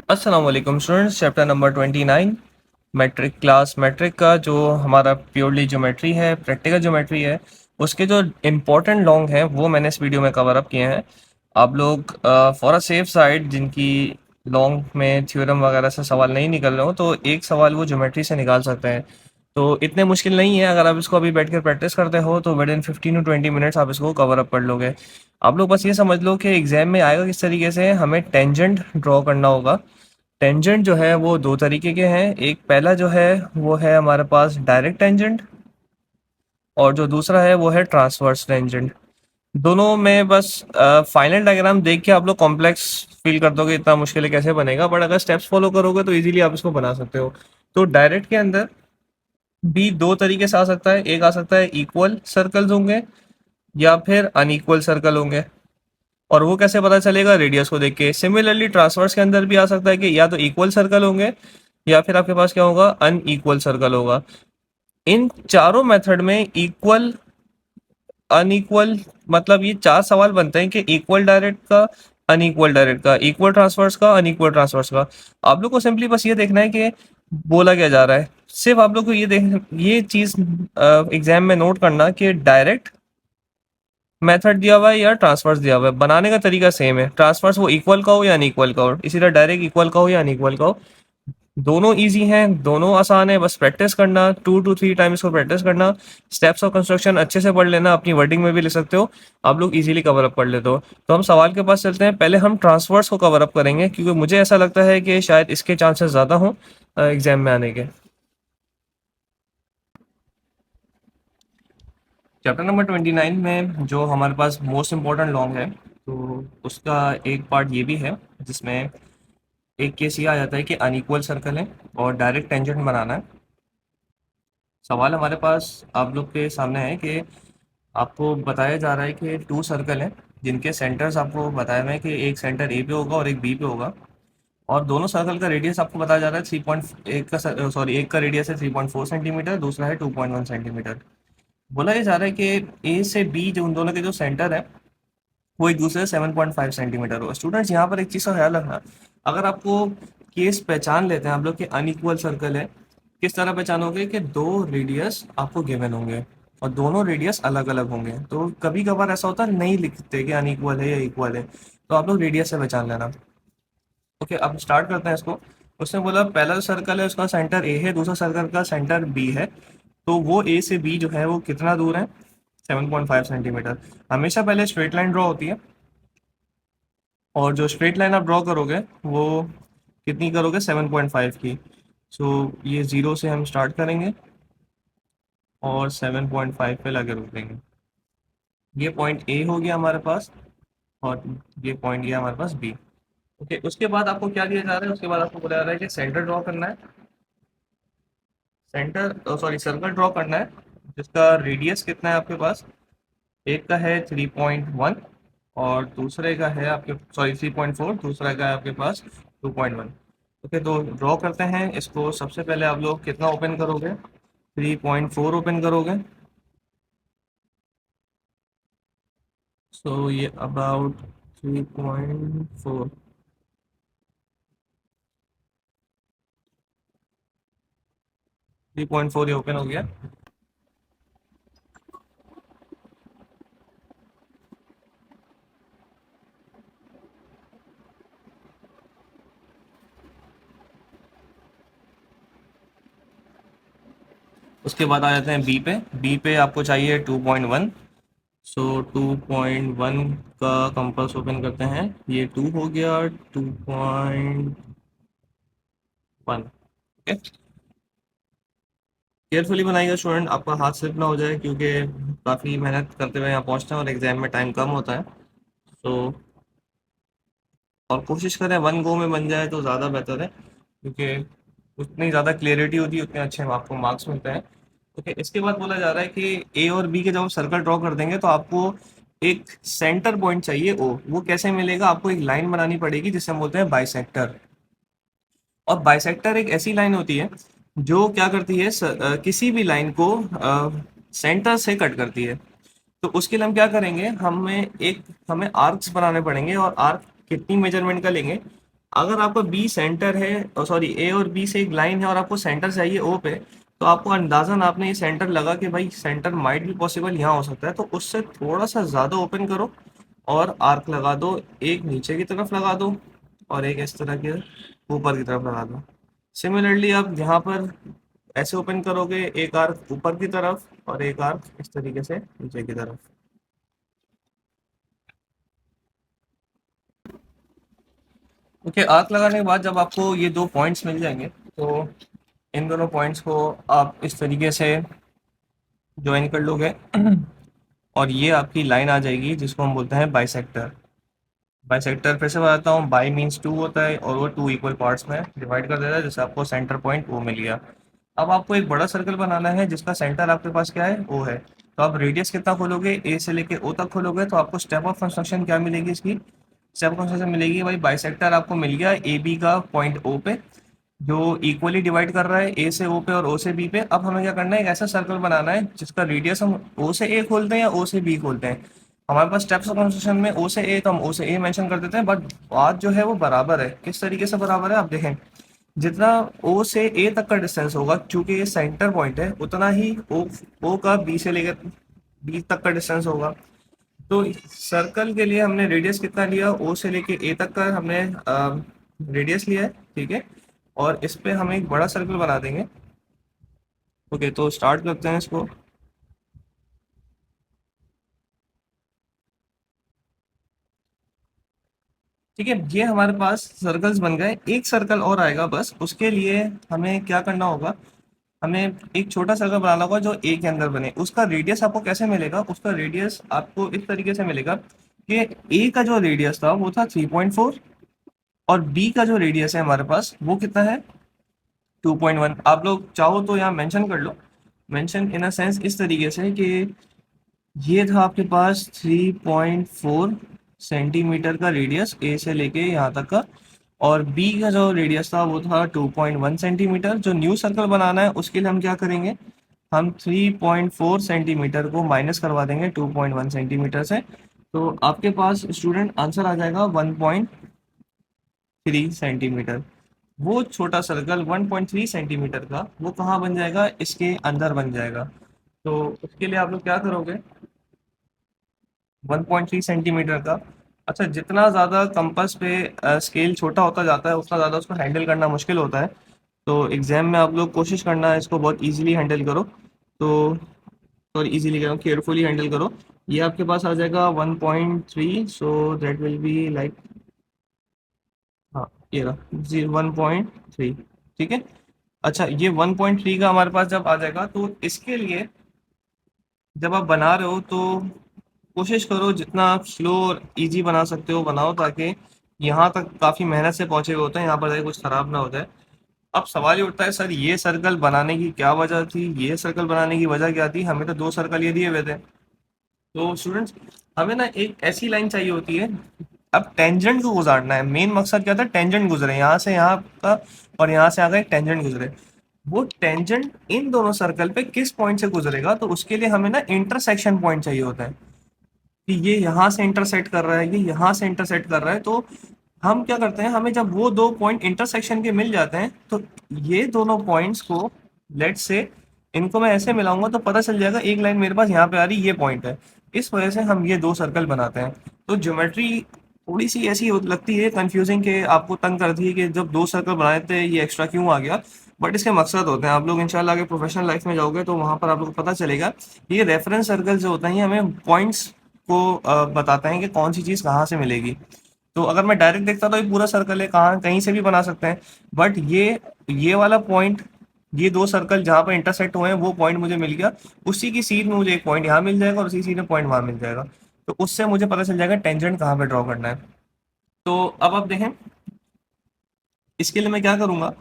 अस्सलाम वालेकुम students. Chapter number 29 matric class matric का जो हमारा प्योरली ज्योमेट्री है, प्रैक्टिकल ज्योमेट्री है, उसके जो इम्पोर्टेंट लॉन्ग हैं वो मैंने इस वीडियो में कवर अप किए हैं। आप लोग फॉर अ सेफ साइड जिनकी लॉन्ग में थ्योरम वगैरह से सवाल नहीं निकल रहे हो तो एक सवाल वो ज्योमेट्री से निकाल सकते हैं। तो इतने मुश्किल नहीं है, अगर आप इसको अभी बैठ कर प्रैक्टिस करते हो तो विद इन 15 to 20 मिनट्स आप इसको कवर अप कर लोगे। आप लोग बस ये समझ लो कि एग्जाम में आएगा किस तरीके से। हमें टेंजेंट ड्रॉ करना होगा। टेंजेंट जो है वो दो तरीके के हैं। एक पहला जो है वो है हमारे पास डायरेक्ट टेंजेंट, और जो दूसरा है वो है ट्रांसवर्स टेंजेंट। दोनों में बस फाइनल डायग्राम देख के आप लोग कॉम्प्लेक्स फील कर दोगे, इतना मुश्किल है कैसे बनेगा, बट अगर स्टेप्स फॉलो करोगे तो इजीली आप इसको बना सकते हो। तो डायरेक्ट के अंदर भी दो तरीके से आ सकता है। एक आ सकता है इक्वल सर्कल्स होंगे या फिर अनइक्वल सर्कल होंगे, और वो कैसे पता चलेगा? रेडियस को देख के। सिमिलरली ट्रांसवर्स के अंदर भी आ सकता है कि या तो इक्वल सर्कल होंगे या फिर आपके पास क्या होगा, अनइक्वल सर्कल होगा। इन चारों मेथड में इक्वल, अनइक्वल, मतलब ये चार सवाल बनते हैं कि इक्वल डायरेक्ट का, अनइक्वल डायरेक्ट का, इक्वल ट्रांसवर्स का, अनइक्वल ट्रांसवर्स का। आप लोग को सिंपली बस ये देखना है कि बोला क्या जा रहा है। सिर्फ आप लोग को ये चीज एग्जाम में नोट करना कि डायरेक्ट मेथड दिया हुआ है या ट्रांसफर्स दिया हुआ है, बनाने का तरीका सेम है। ट्रांसफर्स वो इक्वल का हो या अनइक्वल का हो, इसी तरह डायरेक्ट इक्वल का हो या अनइक्वल का हो, दोनों इजी हैं, दोनों आसान है। बस प्रैक्टिस करना, 2 to 3 टाइम्स इसको प्रैक्टिस करना। स्टेप्स ऑफ कंस्ट्रक्शन अच्छे से पढ़ लेना, अपनी वर्डिंग में भी लिख सकते हो, आप लोग इजीली कवर अप कर लेते हो। तो हम सवाल के पास चलते हैं। पहले हम ट्रांसफर्स को कवर अप करेंगे क्योंकि मुझे ऐसा लगता है कि शायद इसके चांसेस ज़्यादा हों एग्जाम में आने के। चैप्टर नंबर 29 में जो हमारे पास मोस्ट इम्पोर्टेंट लॉन्ग है, तो उसका एक पार्ट ये भी है जिसमें एक केस ये आ जाता है कि अनइक्वल सर्कल है और डायरेक्ट टेंजेंट बनाना है। सवाल हमारे पास आप लोग के सामने है कि आपको बताया जा रहा है कि टू सर्कल हैं जिनके सेंटर्स आपको बताया हुआ है कि एक सेंटर ए पे होगा और एक बी पे होगा, और दोनों सर्कल का रेडियस आपको बताया जा रहा है 3.1 का रेडियस है 3.4 सेंटीमीटर, दूसरा है 2.1 सेंटीमीटर। बोला ये जा रहा है कि ए से बी जो उन दोनों के जो सेंटर है वो एक दूसरे से 7.5 सेंटीमीटर होगा। स्टूडेंट्स यहाँ पर एक चीज़ का ख्याल रखना, अगर आपको केस पहचान लेते हैं आप लोग कि अनइक्वल सर्कल है, किस तरह पहचानोगे कि दो रेडियस आपको गिवन होंगे और दोनों रेडियस अलग अलग होंगे। तो कभी कभार ऐसा होता है नहीं लिखते कि अनइक्वल है या इक्वल है, तो आप लोग रेडियस से पहचान लेना। ओके, अब स्टार्ट करते हैं इसको। उसने बोला पहला जो सर्कल है उसका सेंटर ए है, दूसरा सर्कल का सेंटर बी है, तो वो ए से बी जो है वो कितना दूर है? 7.5 सेंटीमीटर। हमेशा पहले स्ट्रेट लाइन ड्रॉ होती है, और जो स्ट्रेट लाइन आप ड्रॉ करोगे वो कितनी करोगे? 7.5 की। सो ये ज़ीरो से हम स्टार्ट करेंगे और 7.5 पे लाके रोक देंगे। ये पॉइंट ए हो गया हमारे पास, और ये पॉइंट गया हमारे पास बी। ओके, उसके बाद आपको क्या दिया जा रहा है? उसके बाद आपको बोला जा रहा है कि सेंटर ड्रॉ करना है। सेंटर, सॉरी, सर्कल ड्रॉ करना है जिसका रेडियस कितना है आपके पास? एक का है 3.1 और दूसरे का है आपके, सॉरी, 3.4, दूसरा का है आपके पास 2.1। ओके, तो ड्रॉ करते हैं इसको। सबसे पहले आप लोग कितना ओपन करोगे? 3.4 ओपन करोगे। सो ये अबाउट 3.4, 3.4 ये ओपन हो गया। उसके बाद आ जाते हैं बी पे। बी पे आपको चाहिए 2.1। सो 2.1 का कंपास ओपन करते हैं, ये 2 हो गया, 2.1। ओके, केयरफुली बनाइएगा स्टूडेंट, आपका हाथ स्लिप ना हो जाए, क्योंकि काफ़ी मेहनत करते हुए यहाँ पहुँचते हैं और एग्जाम में टाइम कम होता है। तो और कोशिश करें वन गो में बन जाए तो ज़्यादा बेहतर है, क्योंकि उतनी ज़्यादा क्लियरिटी होती है उतने अच्छे आपको मार्क्स मिलते हैं। ओके, इसके बाद बोला जा रहा है कि ए और बी के जब हम सर्कल ड्रॉ कर देंगे तो आपको एक सेंटर पॉइंट चाहिए ओ। वो कैसे मिलेगा? आपको एक लाइन बनानी पड़ेगी जिसे हम बोलते हैं बाइसेक्टर। और बाइसेक्टर एक ऐसी लाइन होती है जो क्या करती है, किसी भी लाइन को सेंटर से कट करती है। तो उसके लिए हम क्या करेंगे, हमें आर्क्स बनाने पड़ेंगे। और आर्क कितनी मेजरमेंट का लेंगे? अगर आपका बी सेंटर है, सॉरी ए और बी से एक लाइन है और आपको सेंटर चाहिए ओ पे, तो आपको अंदाजन आपने ये सेंटर लगा कि भाई सेंटर माइट भी पॉसिबल यहाँ हो सकता है, तो उससे थोड़ा सा ज़्यादा ओपन करो और आर्क लगा दो। एक नीचे की तरफ लगा दो और एक इस तरह के ऊपर की तरफ लगा दो। सिमिलरली आप यहाँ पर ऐसे ओपन करोगे, एक आर्क ऊपर की तरफ और एक आर्क इस तरीके से नीचे की तरफ। ओके, आर्क लगाने के बाद जब आपको ये दो पॉइंट्स मिल जाएंगे, तो इन दोनों पॉइंट्स को आप इस तरीके से ज्वाइन कर लोगे और ये आपकी लाइन आ जाएगी जिसको हम बोलते हैं बाइसेक्टर। बाइसेक्टर फिर से बताता हूँ, बाई मीन्स टू होता है और वो टू इक्वल पार्ट्स में डिवाइड कर देता है, जैसे आपको सेंटर पॉइंट ओ मिल गया। अब आपको एक बड़ा सर्कल बनाना है जिसका सेंटर आपके पास क्या है, ओ है। तो आप रेडियस कितना खोलोगे, ए से लेके ओ तक खोलोगे, तो आपको स्टेप ऑफ कंस्ट्रक्शन क्या मिलेगी इसकी, स्टेप ऑफ कंस्ट्रक्शन मिलेगी भाई बाइसेक्टर आपको मिल गया ए बी का पॉइंट ओ पे, जो इक्वली डिवाइड कर रहा है ए से ओ पे और ओ से बी पे। अब हमें क्या करना है, एक ऐसा सर्कल बनाना है जिसका रेडियस हम ओ से ए खोलते हैं या ओ से बी खोलते हैं। हमारे पास स्टेप्स ऑफ कंस्ट्रक्शन में ओ से ए, तो हम ओ से ए मेंशन कर देते हैं, बट बात जो है वो बराबर है। किस तरीके से बराबर है आप देखें, जितना ओ से ए तक का डिस्टेंस होगा, चूंकि ये सेंटर पॉइंट है, उतना ही ओ का बी से लेकर बी तक का डिस्टेंस होगा। तो सर्कल के लिए हमने रेडियस कितना लिया, ओ से लेके ए तक का हमने रेडियस लिया है, ठीक है। और इस पे हम एक बड़ा सर्कल बना देंगे। ओके, तो स्टार्ट करते हैं इसको। ठीक है, ये हमारे पास सर्कल्स बन गए, एक सर्कल और आएगा बस। उसके लिए हमें क्या करना होगा, हमें एक छोटा सर्कल बनाना होगा जो ए के अंदर बने। उसका रेडियस आपको कैसे मिलेगा, उसका रेडियस आपको इस तरीके से मिलेगा कि ए का जो रेडियस था वो था 3.4 और बी का जो रेडियस है हमारे पास वो कितना है, 2.1। आप लोग चाहो तो यहाँ मेंशन कर लो, मेंशन इन अ सेंस इस तरीके से कि ये था आपके पास 3.4 सेंटीमीटर का रेडियस ए से लेके यहाँ तक का, और बी का जो रेडियस था वो था 2.1 सेंटीमीटर। जो न्यू सर्कल बनाना है उसके लिए हम क्या करेंगे, हम 3.4 सेंटीमीटर को माइनस करवा देंगे 2.1 सेंटीमीटर से। तो आपके पास स्टूडेंट आंसर आ जाएगा 1.3 सेंटीमीटर। वो छोटा सर्कल 1.3 सेंटीमीटर का वो कहाँ बन जाएगा, इसके अंदर बन जाएगा। तो उसके लिए आप लोग क्या करोगे, 1.3 सेंटीमीटर का, अच्छा जितना ज़्यादा कंपास पे स्केल छोटा होता जाता है उतना ज़्यादा उसको हैंडल करना मुश्किल होता है। तो एग्जाम में आप लोग कोशिश करना है इसको बहुत इजीली हैंडल करो। तो सॉरी, इजीली करो, केयरफुली हैंडल करो। ये आपके पास आ जाएगा 1.3, so that will be like, हाँ ये रहा जी 1.3, ठीक है। अच्छा, ये 1.3 का हमारे पास जब आ जाएगा, तो इसके लिए जब आप बना रहे हो तो कोशिश करो जितना आप स्लो और इजी बना सकते हो बनाओ, ताकि यहाँ तक काफ़ी मेहनत से पहुंचे हुए होते हैं, यहाँ पर जाके कुछ खराब ना हो जाए। अब सवाल ये उठता है, सर ये सर्कल बनाने की क्या वजह थी, ये सर्कल बनाने की वजह क्या थी, हमें तो दो सर्कल ये दिए हुए थे। तो स्टूडेंट्स, हमें ना एक ऐसी लाइन चाहिए होती है, अब टेंजेंट को गुजारना है। मेन मकसद क्या था, टेंजेंट गुजरे यहाँ से यहाँ का और यहाँ से आगे टेंजेंट गुजरे। वो टेंजेंट इन दोनों सर्कल पे किस पॉइंट से गुजरेगा, तो उसके लिए हमें ना इंटरसेक्शन पॉइंट चाहिए होता है कि ये यहाँ से इंटरसेक्ट कर रहा है, ये यहाँ से इंटरसेक्ट कर रहा है। तो हम क्या करते हैं, हमें जब वो दो पॉइंट इंटरसेक्शन के मिल जाते हैं, तो ये दोनों पॉइंट्स को लेट से इनको मैं ऐसे मिलाऊंगा तो पता चल जाएगा एक लाइन मेरे पास यहाँ पे आ रही, ये पॉइंट है। इस वजह से हम ये दो सर्कल बनाते हैं। तो ज्योमेट्री थोड़ी सी ऐसी लगती है कंफ्यूजिंग, के आपको तंग करती है कि जब दो सर्कल बनाए थे ये एक्स्ट्रा क्यों आ गया, बट इसके मकसद होते हैं। आप लोग इंशाल्लाह आगे प्रोफेशनल लाइफ में जाओगे तो वहां पर आप लोग को पता चलेगा, ये रेफरेंस सर्कल जो होते हैं ये हमें पॉइंट्स को बताते हैं कि कौन सी चीज़ कहाँ से मिलेगी। तो अगर मैं डायरेक्ट देखता तो ये पूरा सर्कल है, कहाँ कहीं से भी बना सकते हैं, बट ये वाला पॉइंट, ये दो सर्कल जहाँ पर इंटरसेक्ट हुए हैं वो पॉइंट मुझे मिल गया, उसी की सीध में मुझे एक पॉइंट यहाँ मिल जाएगा और उसी सीध में पॉइंट वहाँ मिल जाएगा। तो उससे मुझे पता चल जाएगा टेंजेंट कहाँ पे ड्रॉ करना है। तो अब आप देखें, इसके लिए मैं क्या करूँगा,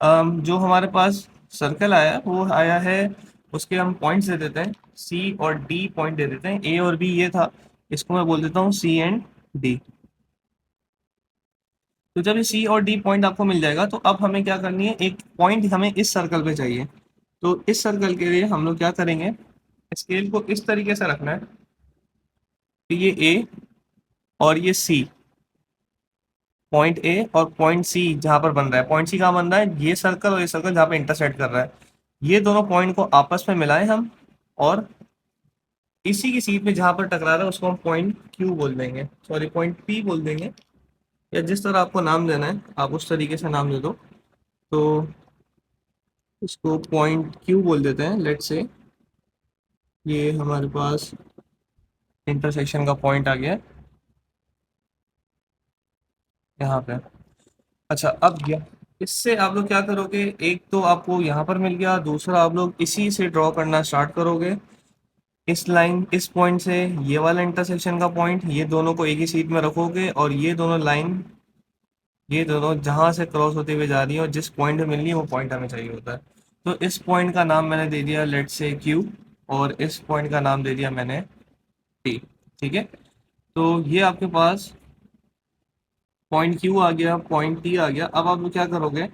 जो हमारे पास सर्कल आया वो आया है, उसके हम पॉइंट्स दे देते हैं, सी और डी पॉइंट दे देते हैं। ए और बी ये था, इसको मैं बोल देता हूँ सी एंड डी। तो जब ये सी और डी पॉइंट आपको मिल जाएगा, तो अब हमें क्या करनी है, एक पॉइंट हमें इस सर्कल पे चाहिए। तो इस सर्कल के लिए हम लोग क्या करेंगे, स्केल को इस तरीके से रखना है कि ये ए और ये सी पॉइंट ए और पॉइंट सी जहाँ पर बन रहा है, पॉइंट सी कहाँ बन रहा है, ये सर्कल और ये सर्कल जहाँ पे इंटरसेक्ट कर रहा है, ये दोनों पॉइंट को आपस में मिलाएं हम, और इसी की सीध में जहाँ पर टकरा रहा है उसको हम पॉइंट क्यू बोल देंगे, सॉरी पॉइंट पी बोल देंगे, या जिस तरह आपको नाम देना है आप उस तरीके से नाम दे दो। तो इसको पॉइंट क्यू बोल देते हैं, लेट्स से ये हमारे पास इंटरसेक्शन का पॉइंट आ गया यहाँ पे। अच्छा, अब इससे आप लोग क्या करोगे, एक तो आपको यहाँ पर मिल गया, दूसरा आप लोग इसी से ड्रॉ करना स्टार्ट करोगे, इस लाइन इस पॉइंट से ये वाला इंटरसेक्शन का पॉइंट, ये दोनों को एक ही सीध में रखोगे, और ये दोनों लाइन ये दोनों जहाँ से क्रॉस होते हुए जा रही है और जिस पॉइंट में मिल रही है वो पॉइंट हमें चाहिए होता है। तो इस पॉइंट का नाम मैंने दे दिया लेट्स से क्यू, और इस पॉइंट का नाम दे दिया मैंने टी। ठीक है, तो ये आपके पास पॉइंट क्यू आ गया, पॉइंट टी आ गया। अब आप लोग क्या करोगे,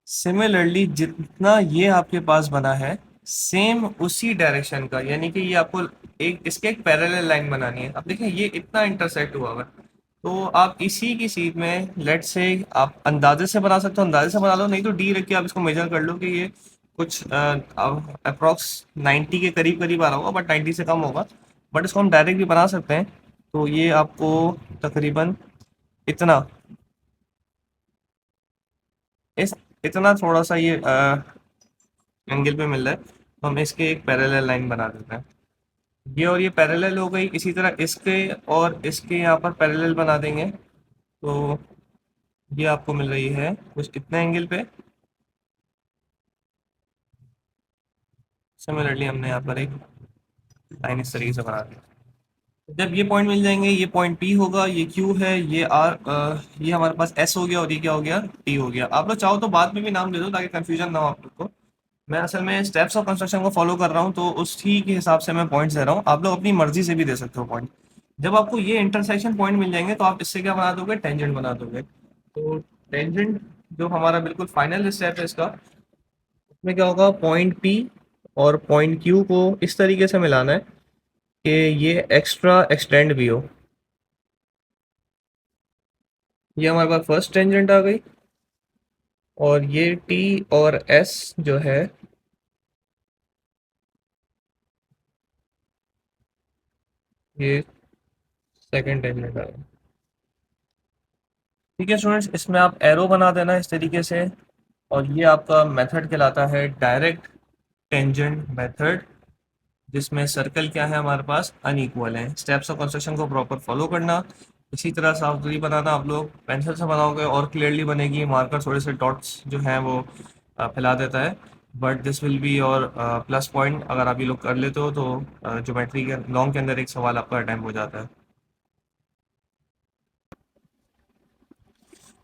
सिमिलरली जितना ये आपके पास बना है सेम उसी डायरेक्शन का, यानी कि ये आपको एक इसके एक पैरेलल लाइन बनानी है। अब देखें ये इतना इंटरसेक्ट हुआ हुआ है, तो आप इसी की सीध में लेट से आप अंदाजे से बना सकते हो, अंदाजे से बना लो, नहीं तो डी रख के आप इसको मेजर कर लो कि ये कुछ अप्रोक्स 90 के करीब करीब आ रहा होगा, बट 90 से कम होगा, बट इसको हम डायरेक्ट भी बना सकते हैं। तो ये आपको तकरीबन इतना इस इतना थोड़ा सा ये एंगल पे मिल रहा है, तो हम इसके एक पैरेलल लाइन बना देते हैं। ये और ये पैरेलल हो गई, इसी तरह इसके और इसके यहाँ पर पैरेलल बना देंगे, तो ये आपको मिल रही है कुछ इतने एंगल पे। सिमिलरली हमने यहाँ पर एक लाइन इस तरीके से बना दी। जब ये पॉइंट मिल जाएंगे, ये पॉइंट पी होगा, ये क्यू है, ये आर, ये हमारे पास एस हो गया, और ये क्या हो गया, टी हो गया। आप लोग चाहो तो बाद में भी नाम दे दो ताकि कंफ्यूजन ना हो आप लोग को। मैं असल में स्टेप्स ऑफ कंस्ट्रक्शन को फॉलो कर रहा हूँ, तो उसी के हिसाब से मैं पॉइंट्स दे रहा हूँ, आप लोग अपनी मर्जी से भी दे सकते हो पॉइंट। जब आपको ये इंटरसेक्शन पॉइंट मिल जाएंगे तो आप इससे क्या बना दोगे, टेंजेंट बना दोगे। तो टेंजेंट जो हमारा बिल्कुल फाइनल स्टेप है इसका, उसमें क्या होगा, पॉइंट पी और पॉइंट क्यू को इस तरीके से मिलाना है कि ये एक्स्ट्रा एक्सटेंड भी हो। ये हमारे पास फर्स्ट टेंजेंट आ गई, और ये टी और एस जो है ये सेकंड टेंजेंट आ गई। ठीक है स्टूडेंट्स, इसमें आप एरो बना देना इस तरीके से, और ये आपका मेथड कहलाता है डायरेक्ट टेंजेंट मेथड, जिसमें सर्कल क्या है हमारे पास, अनइक्वल है। स्टेप्स ऑफ कंस्ट्रक्शन को प्रॉपर फॉलो करना, इसी तरह सावधानी बनाना, आप लोग पेंसिल से बनाओगे और क्लियरली बनेगी, मार्कर थोड़े से डॉट्स जो हैं वो फैला देता है, बट दिस विल बी और प्लस पॉइंट अगर आप ये लोग कर लेते हो, तो ज्योमेट्री के लॉन्ग के अंदर एक सवाल आपका अटैम्प्ट हो जाता है।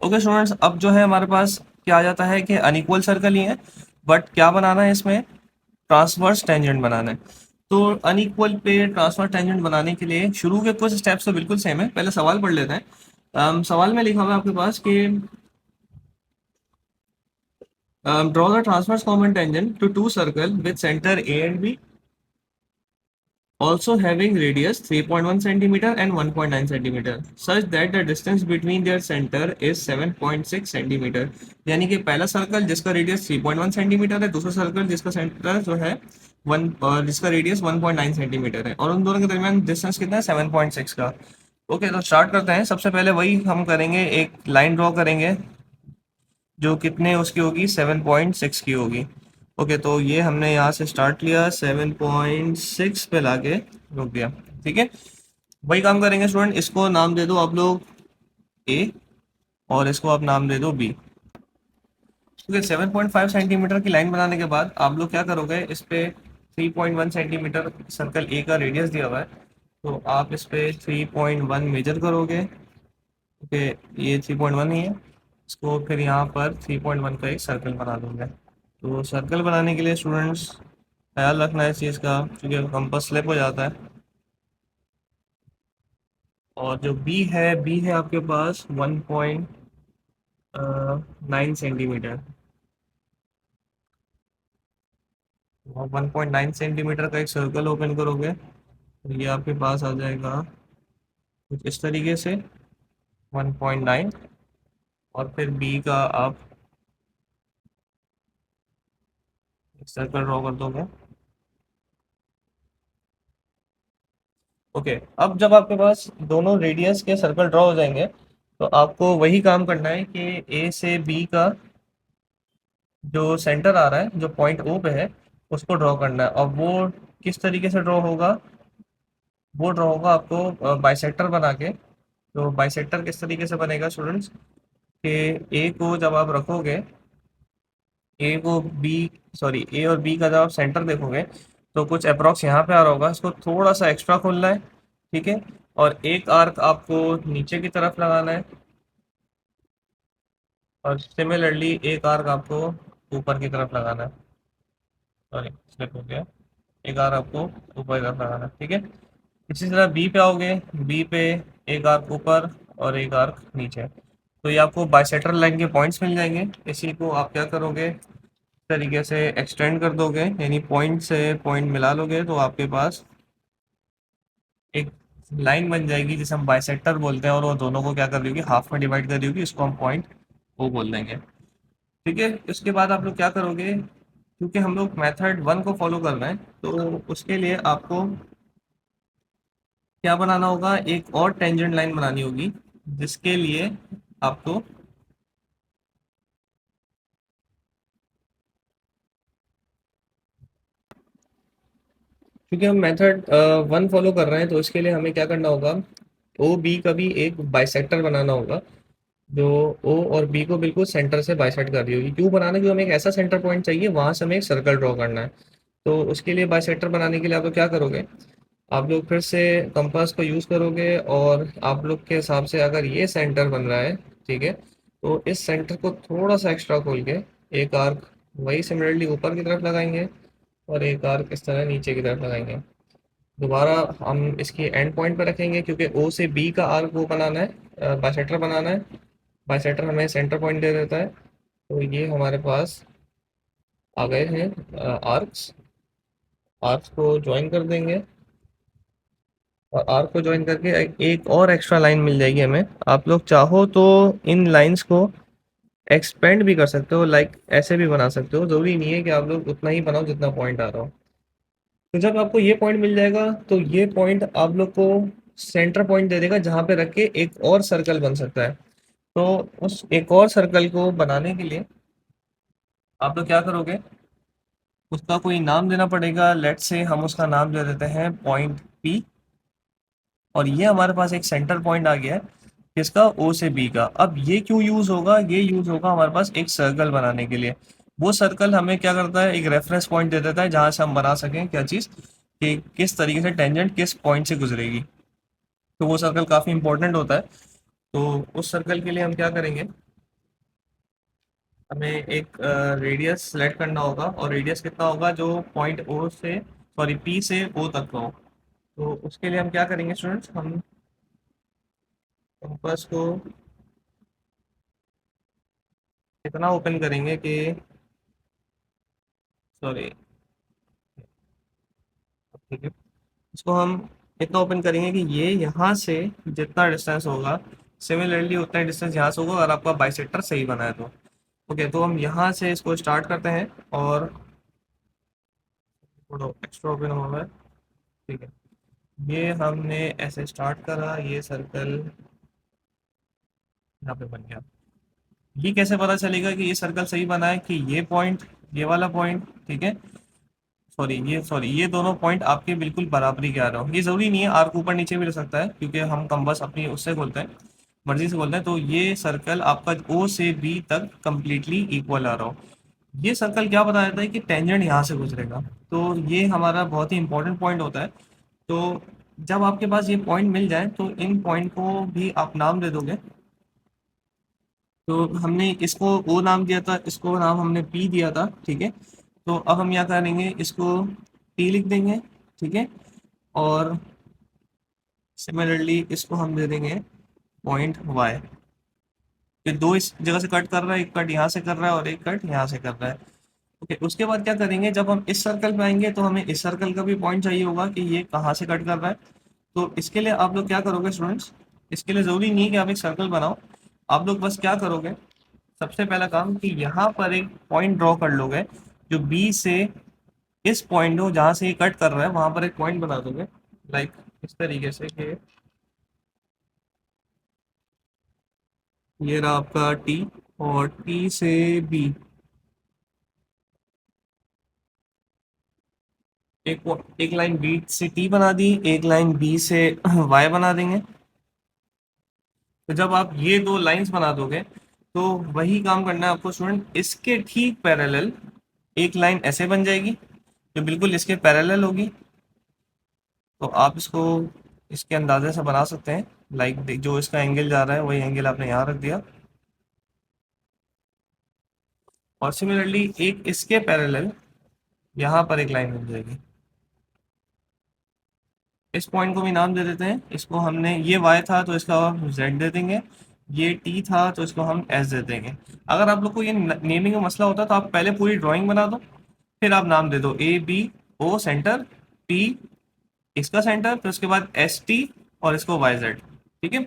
ओके स्टूडेंट्स, अब जो है हमारे पास क्या आ जाता है कि अनइक्वल सर्कल ही है, बट क्या बनाना है इसमें, ट्रांसवर्स टेंजेंट बनाना है। तो अनइक्वल पे ट्रांसवर्स टेंजेंट बनाने के लिए शुरू के कुछ स्टेप्स तो बिल्कुल सेम है, पहले सवाल पढ़ लेते हैं। सवाल में लिखा हुआ है आपके पास कि draw the transverse common tangent to two circle with centre A and B, also having radius 3.1 centimeter and 1.9 centimeter such that the distance between their center is 7.6 centimeter। यानी कि पहला सर्कल जिसका रेडियस 3.1 सेंटीमीटर है, दूसरा circle जिसका centre जो है one और जिसका रेडियस 1.9 सेंटीमीटर है, और उन दोनों के दरमियान डिस्टेंस कितना है, 7.6 का। ओके, तो स्टार्ट करते हैं। सबसे पहले वही हम करेंगे, एक लाइन ड्रॉ करेंगे जो कितने उसकी होगी, 7.6 की होगी। ओके, तो ये हमने यहाँ से स्टार्ट लिया, 7.6 पे लाके रुक गया। ठीक है, वही काम करेंगे स्टूडेंट, इसको नाम दे दो आप लोग ए, और इसको आप नाम दे दो बी। ओके, 7.5 सेंटीमीटर की लाइन बनाने के बाद आप लोग क्या करोगे, इस पे 3.1 सेंटीमीटर सर्कल ए का रेडियस दिया हुआ है, तो आप इस पे 3.1 मेजर करोगे। ओके, ये 3.1 ही है, इसको फिर यहाँ पर 3.1 का एक सर्कल बना दूंगा। तो सर्कल बनाने के लिए स्टूडेंट्स ख्याल रखना है इस चीज़ का, क्योंकि कंपास स्लिप हो जाता है। और जो बी है आपके पास 1.9 सेंटीमीटर, और 1.9 सेंटीमीटर का एक सर्कल ओपन करोगे, तो ये आपके पास आ जाएगा कुछ इस तरीके से। 1.9 और फिर बी का आप एक सर्कल ड्रॉ कर दोगे। ओके, अब जब आपके पास दोनों रेडियस के सर्कल ड्रॉ हो जाएंगे तो आपको वही काम करना है कि ए से बी का जो सेंटर आ रहा है, जो पॉइंट ओ पे है, उसको ड्रॉ करना है। अब वो किस तरीके से ड्रॉ होगा? वो ड्रॉ होगा आपको बाइसेक्टर बना के। तो बाइसेक्टर किस तरीके से बनेगा स्टूडेंट्स, कि ए को जब आप रखोगे, ए को बी, सॉरी ए और बी का जब आप सेंटर देखोगे तो कुछ अप्रॉक्स यहाँ पे आ रहा होगा, इसको थोड़ा सा एक्स्ट्रा खोलना है, ठीक है। और एक आर्क आपको नीचे की तरफ लगाना है, और सिमिलरली एक आर्क आपको ऊपर की तरफ लगाना है। सॉरी, स्लिप हो गया। एक आर्क आपको ऊपर की तरफ लगाना है, ठीक है। इसी तरह बी पे आओगे, बी पे एक आर्क ऊपर और एक आर्क नीचे। तो ये आपको बाइसेक्टर लाइन के पॉइंट्स मिल जाएंगे। इसी को आप क्या करोगे, इस तरीके से एक्सटेंड कर दोगे, यानी पॉइंट से पॉइंट मिला लोगे तो आपके पास एक लाइन बन जाएगी जिसे हम बाइसेक्टर बोलते हैं, और वो दोनों को क्या कर रही होगी, हाफ में डिवाइड कर रही होगी। इसको हम पॉइंट वो बोल देंगे, ठीक है। उसके बाद आप लोग क्या करोगे, क्योंकि हम लोग मेथड 1 को फॉलो कर रहे हैं, तो उसके लिए आपको क्या बनाना होगा, एक और टेंजेंट लाइन बनानी होगी, जिसके लिए आपको, क्योंकि हम मेथड 1 फॉलो कर रहे हैं, तो इसके लिए हमें क्या करना होगा, ओ बी का भी एक बाइसेक्टर बनाना होगा, जो ओ और बी को बिल्कुल सेंटर से बाइसेक्ट कर रही होगी। क्यों बनाना, क्योंकि हमें एक ऐसा सेंटर पॉइंट चाहिए, वहां से हमें एक सर्कल ड्रॉ करना है। तो उसके लिए बाइसेक्टर बनाने के लिए आप लोग क्या करोगे, आप लोग फिर से कंपास को यूज़ करोगे, और आप लोग के हिसाब से अगर ये सेंटर बन रहा है, ठीक है, तो इस सेंटर को थोड़ा सा एक्स्ट्रा खोल के एक आर्क वही सिमिलरली ऊपर की तरफ लगाएंगे, और एक आर्क इस तरह नीचे की तरफ लगाएंगे। दोबारा हम इसकी एंड पॉइंट पर रखेंगे, क्योंकि ओ से बी का आर्क वो बनाना है, बाइसेक्टर बनाना है। बाइसेक्टर हमें सेंटर पॉइंट दे देता है। तो ये हमारे पास आ गए हैं आर्क्स। आर्क्स को ज्वाइन कर देंगे, और आर्क को ज्वाइन करके एक और एक्स्ट्रा लाइन मिल जाएगी हमें। आप लोग चाहो तो इन लाइंस को एक्सपेंड भी कर सकते हो, लाइक ऐसे भी बना सकते हो, जरूरी नहीं है कि आप लोग उतना ही बनाओ जितना पॉइंट आ रहा हो। तो जब आपको ये पॉइंट मिल जाएगा तो ये पॉइंट आप लोग को सेंटर पॉइंट दे देगा, जहां पे रख के एक और सर्कल बन सकता है। तो उस एक और सर्कल को बनाने के लिए आप लोग क्या करोगे, उसका कोई नाम देना पड़ेगा। लेट से हम उसका नाम दे देते हैं पॉइंट पी, और ये हमारे पास एक सेंटर पॉइंट आ गया है, किसका, ओ से बी का। अब ये क्यों यूज होगा, ये यूज होगा हमारे पास एक सर्कल बनाने के लिए। वो सर्कल हमें क्या करता है, एक रेफरेंस पॉइंट दे देता है, जहां से हम बना सकें क्या चीज, कि किस तरीके से टेंजेंट किस पॉइंट से गुजरेगी। तो वो सर्कल काफी इंपॉर्टेंट होता है। तो उस सर्कल के लिए हम क्या करेंगे, हमें एक रेडियस सेलेक्ट करना होगा, और रेडियस कितना होगा, जो पॉइंट ओ से, सॉरी पी से ओ तक का हो। तो उसके लिए हम क्या करेंगे स्टूडेंट्स, हम कंपास को इतना ओपन करेंगे कि, सॉरी, ठीक है, इसको हम इतना ओपन करेंगे कि ये यहाँ से जितना डिस्टेंस होगा, सिमिलरली उतना डिस्टेंस यहाँ से होगा, अगर आपका बाइसेक्टर सही बना है तो। ओके, तो हम यहाँ से इसको स्टार्ट करते हैं, और थोड़ा एक्स्ट्रा ओपन होगा, ठीक है। ये हमने ऐसे स्टार्ट करा, ये सर्कल यहाँ पे बन गया। ये कैसे पता चलेगा कि ये सर्कल सही बना है, कि ये पॉइंट, ये वाला पॉइंट, ठीक है, सॉरी ये दोनों पॉइंट आपके बिल्कुल बराबरी के आ रहे हो। ये जरूरी नहीं है, आर्क ऊपर नीचे भी रह सकता है, क्योंकि हम कंपास अपनी उससे बोलते हैं, मर्जी से बोलते हैं। तो ये सर्कल आपका ओ से बी तक कंप्लीटली इक्वल आ रहा हो। ये सर्कल क्या बता देता है कि टेंजेंट यहाँ से गुजरेगा। तो ये हमारा बहुत ही इंपॉर्टेंट पॉइंट होता है। तो जब आपके पास ये पॉइंट मिल जाए तो इन पॉइंट को भी आप नाम दे दोगे। तो हमने इसको ओ नाम दिया था, इसको नाम हमने पी दिया था, ठीक है। तो अब हम क्या करेंगे, इसको टी लिख देंगे, ठीक है। और सिमिलरली इसको हम दे देंगे पॉइंट वाई। ये दो इस जगह से कट कर रहा है, एक कट यहाँ से कर रहा है और एक कट यहाँ से कर रहा है। ओके, उसके बाद क्या करेंगे, जब हम इस सर्कल पे आएंगे तो हमें इस सर्कल का भी पॉइंट चाहिए होगा कि ये कहाँ से कट कर रहा है। तो इसके लिए आप लोग क्या करोगे स्टूडेंट्स, इसके लिए ज़रूरी नहीं है कि आप एक सर्कल बनाओ। आप लोग बस क्या करोगे, सबसे पहला काम कि यहाँ पर एक पॉइंट ड्रॉ कर लोगे जो बी से इस पॉइंट को जहाँ से ये कट कर रहा है वहां पर एक पॉइंट बना दोगे, लाइक इस तरीके से कि ये रहा आपका टी, और टी से बी एक एक लाइन बी से टी बना दी, एक लाइन बी से वाई बना देंगे। तो जब आप ये दो लाइंस बना दोगे तो वही काम करना है आपको स्टूडेंट, इसके ठीक पैरेलल एक लाइन ऐसे बन जाएगी जो बिल्कुल इसके पैरेलल होगी। तो आप इसको इसके अंदाजे से बना सकते हैं, लाइक जो इसका एंगल जा रहा है वही एंगल आपने यहाँ रख दिया, और सिमिलरली एक इसके पैरेलल यहाँ पर एक लाइन बन जाएगी। इस पॉइंट को भी नाम दे देते हैं, इसको हमने ये y था तो इसका z दे देंगे, ये t था तो इसको हम s दे देंगे। अगर आप लोग को ये नेमिंग का मसला होता तो आप पहले पूरी ड्राइंग बना दो, फिर आप नाम दे दो a b o centre, p इसका सेंटर, फिर उसके बाद एस टी और इसको वाई जेड। ठीक है,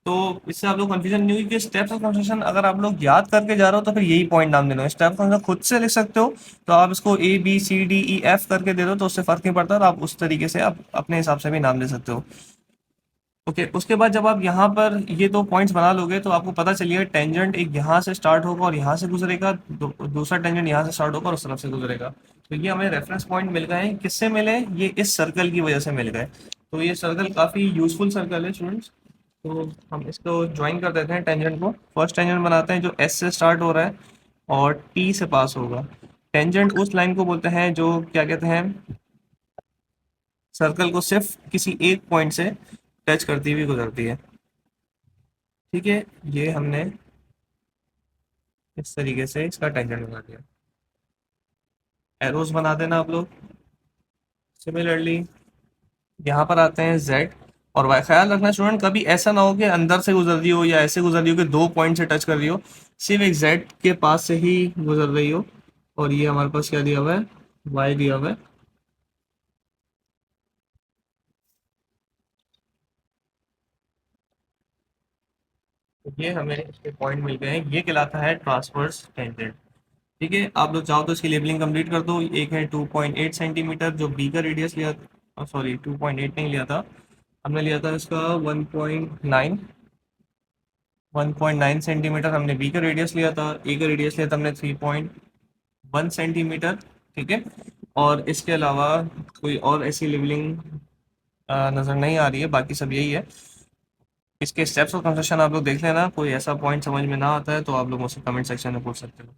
तो इससे आप लोग कंफ्यूजन नहीं हुई कि स्टेप्स ऑफ कंस्ट्रक्शन अगर आप लोग याद करके जा रहे हो तो फिर यही पॉइंट नाम देना है। स्टेप्स कंस्ट्रक्शन खुद से लिख सकते हो तो आप इसको A B C D E F करके दे दो तो उससे फर्क नहीं पड़ता, और आप उस तरीके से आप अपने हिसाब से भी नाम दे सकते हो। ओके, उसके बाद जब आप यहाँ पर ये दो पॉइंट्स बना लोगे तो आपको पता चलिएगा टेंजेंट एक यहाँ से स्टार्ट होगा और यहाँ से गुजरेगा, दूसरा टेंजेंट यहाँ से स्टार्ट होगा और उस तरफ से गुजरेगा। तो ये हमें रेफरेंस पॉइंट मिल गए हैं, किससे मिले, ये इस सर्कल की वजह से मिल गए। तो ये सर्कल काफ़ी यूजफुल सर्कल है स्टूडेंट्स। तो हम इसको ज्वाइन कर देते हैं टेंजेंट को। फर्स्ट टेंजेंट बनाते हैं जो एस से स्टार्ट हो रहा है और टी से पास होगा। टेंजेंट उस लाइन को बोलते हैं जो क्या कहते हैं, सर्कल को सिर्फ किसी एक पॉइंट से टच करती हुई गुजरती है। ठीक है, ये हमने इस तरीके से इसका टेंजेंट बना दिया। एरोज बना देना आप लोग। सिमिलरली यहाँ पर आते हैं z और y। ख्याल रखना स्टूडेंट कभी ऐसा ना हो कि अंदर से गुजर रही हो या ऐसे गुजर रही हो कि दो पॉइंट से टच कर रही हो, सिर्फ एक z के पास से ही गुजर रही हो। और ये हमारे पास क्या दिया हुआ है, y दिया हुआ है। तो ये हमें इसके पॉइंट मिल गए हैं, ये कहलाता है ट्रांसवर्स टेंजेंट। ठीक है, आप लोग चाहो तो इसकी लेबलिंग कंप्लीट कर दो। एक है 2.8 सेंटीमीटर जो बी का रेडियस लिया, सॉरी 2.8 नहीं लिया था, हमने लिया था इसका 1.9, 1.9 सेंटीमीटर हमने बी का रेडियस लिया था। ए का रेडियस लिया था हमने 3.1 सेंटीमीटर। ठीक है, और इसके अलावा कोई और ऐसी लेवलिंग नज़र नहीं आ रही है, बाकी सब यही है। इसके स्टेप्स ऑफ कंस्ट्रक्शन आप लोग देख लेना, कोई ऐसा पॉइंट समझ में ना आता है तो आप लोग मुझसे कमेंट सेक्शन में पूछ सकते हो।